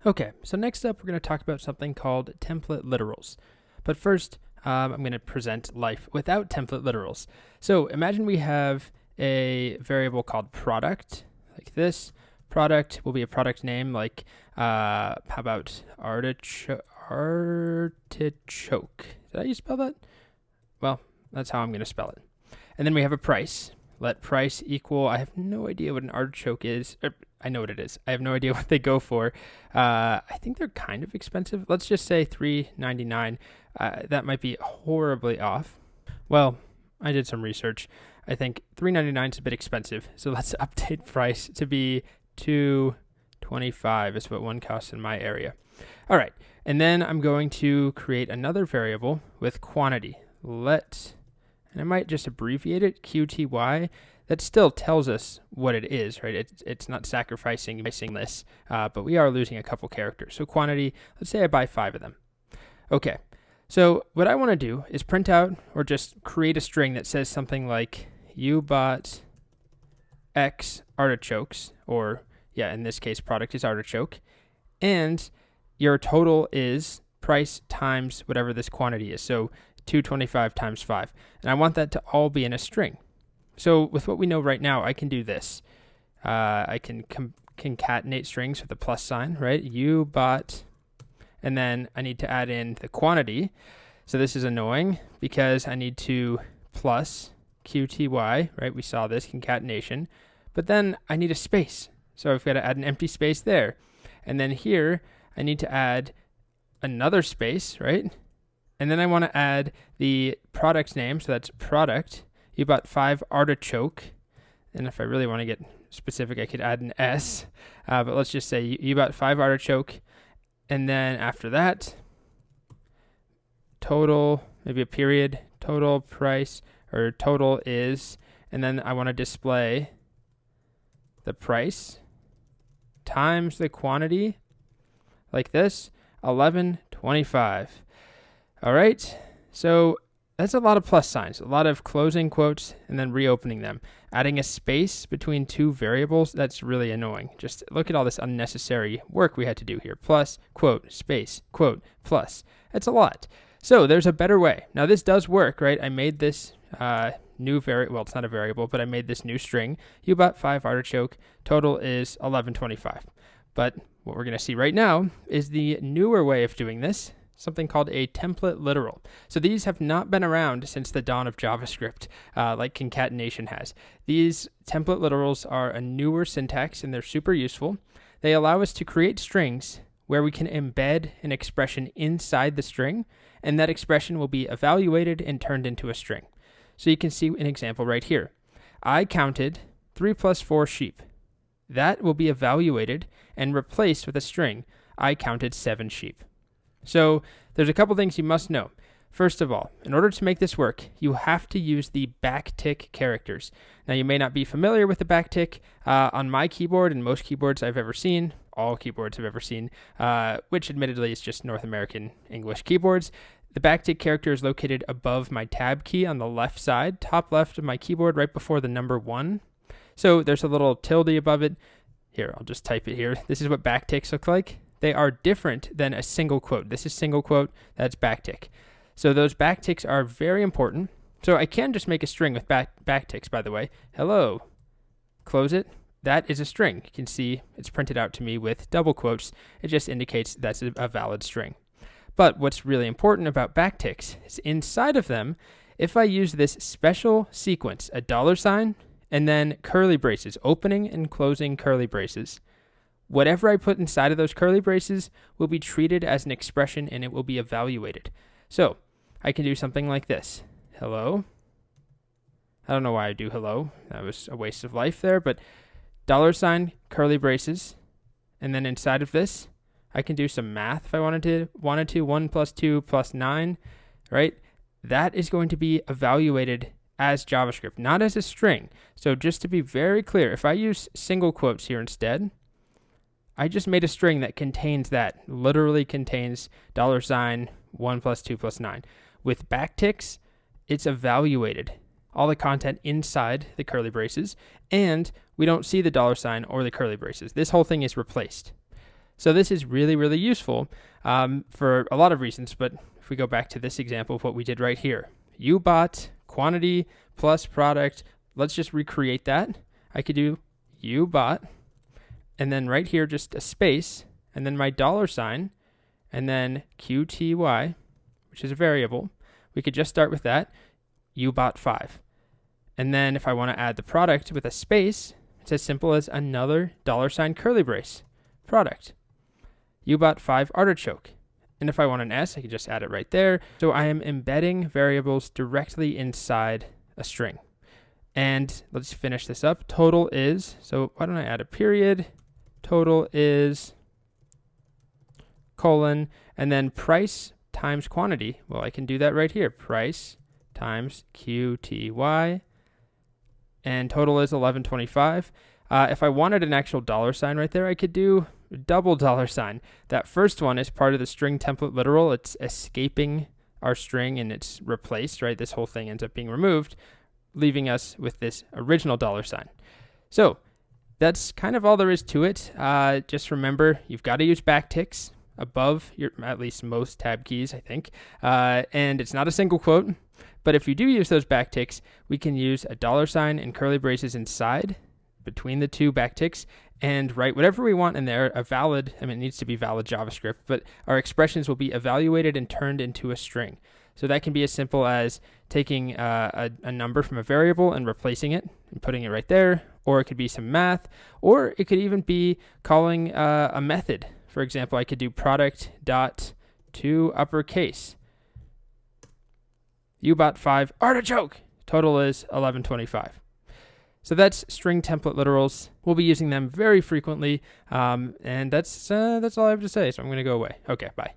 Okay, so next up, we're going to talk about something called template literals. But first, I'm going to present life without template literals. So imagine we have a variable called product, like this. Product will be a product name, like, how about artichoke? Did you spell that? Well, that's how I'm going to spell it. And then we have a price. Let price equal, I have no idea what an artichoke is. I know what it is. I have no idea what they go for. I think they're kind of expensive. Let's just say $3.99. That might be horribly off. Well, I did some research. I think $3.99 is a bit expensive. So let's update price to be $2.25 is what one costs in my area. All right. And then I'm going to create another variable with quantity. And I might just abbreviate it, QTY. That still tells us what it is, right? It's not sacrificing this, but we are losing a couple characters. So quantity, let's say I buy 5 of them. Okay, so what I want to do is print out or just create a string that says something like, you bought X artichokes, or in this case, product is artichoke, and your total is price times whatever this quantity is. So 225 times 5. And I want that to all be in a string. So with what we know right now, I can do this. I can concatenate strings with a plus sign, right? You bought, and then I need to add in the quantity. So this is annoying because I need to plus QTY, right? We saw this concatenation, but then I need a space. So I've got to add an empty space there. And then here, I need to add another space, right? And then I want to add the product name, so that's product. You bought 5 artichoke. And if I really want to get specific, I could add an S. But let's just say you bought 5 artichoke. And then after that, total, maybe a period, total price, or total is, and then I want to display the price times the quantity, like this, $11.25. All right, so that's a lot of plus signs, a lot of closing quotes and then reopening them. Adding a space between 2 variables, that's really annoying. Just look at all this unnecessary work we had to do here. Plus, quote, space, quote, plus. That's a lot. So there's a better way. Now this does work, right? I made this new variable, well, it's not a variable, but I made this new string. You bought 5 artichoke, total is $11.25. But what we're gonna see right now is the newer way of doing this, something called a template literal. So these have not been around since the dawn of JavaScript, like concatenation has. These template literals are a newer syntax and they're super useful. They allow us to create strings where we can embed an expression inside the string, and that expression will be evaluated and turned into a string. So you can see an example right here. I counted 3 plus 4 sheep. That will be evaluated and replaced with a string. I counted 7 sheep. So there's a couple things you must know. First of all, in order to make this work, you have to use the backtick characters. Now, you may not be familiar with the backtick. On my keyboard and most keyboards I've ever seen, all keyboards I've ever seen, which admittedly is just North American English keyboards, the backtick character is located above my tab key on the left side, top left of my keyboard, right before the number 1. So there's a little tilde above it. Here, I'll just type it here. This is what backticks look like. They are different than a single quote. This is single quote, that's backtick. So those backticks are very important. So I can just make a string with backticks, by the way. Hello, close it. That is a string. You can see it's printed out to me with double quotes. It just indicates that's a valid string. But what's really important about backticks is inside of them, if I use this special sequence, a $, and then curly braces, opening and closing curly braces, whatever I put inside of those curly braces will be treated as an expression and it will be evaluated. So I can do something like this. Hello. I don't know why I do hello. That was a waste of life there, but $, curly braces. And then inside of this, I can do some math if I wanted to. 1 plus 2 plus 9, right? That is going to be evaluated as JavaScript, not as a string. So just to be very clear, if I use single quotes here instead, I just made a string that contains that, literally contains $, 1 plus 2 plus 9. With backticks, it's evaluated, all the content inside the curly braces, and we don't see the $, or the curly braces. This whole thing is replaced. So this is really, really useful for a lot of reasons. But if we go back to this example of what we did right here, ubot quantity plus product, let's just recreate that. I could do ubot, and then right here, just a space, and then my $, and then QTY, which is a variable. We could just start with that, ubot5. And then if I want to add the product with a space, it's as simple as another $ curly brace, product, ubot5 artichoke. And if I want an S, I can just add it right there. So I am embedding variables directly inside a string. And let's finish this up. Total is, so why don't I add a period? Total is colon, and then price times quantity. Well, I can do that right here. Price times QTY, and total is $11.25. If I wanted an actual $ right there, I could do double $. That first one is part of the string template literal. It's escaping our string and it's replaced, right? This whole thing ends up being removed, leaving us with this original $. So that's kind of all there is to it. Just remember, you've got to use backticks above your, at least most tab keys, I think. And it's not a single quote, but if you do use those backticks, we can use a $ and curly braces inside between the two backticks and write whatever we want in there. A valid, I mean, it needs to be valid JavaScript, but our expressions will be evaluated and turned into a string. So that can be as simple as taking a number from a variable and replacing it and putting it right there, or it could be some math, or it could even be calling a method. For example, I could do product dot to uppercase ubot5 artichoke. Total is $11.25. So that's string template literals. We'll be using them very frequently, and that's all I have to say. So I'm going to go away. Okay, bye.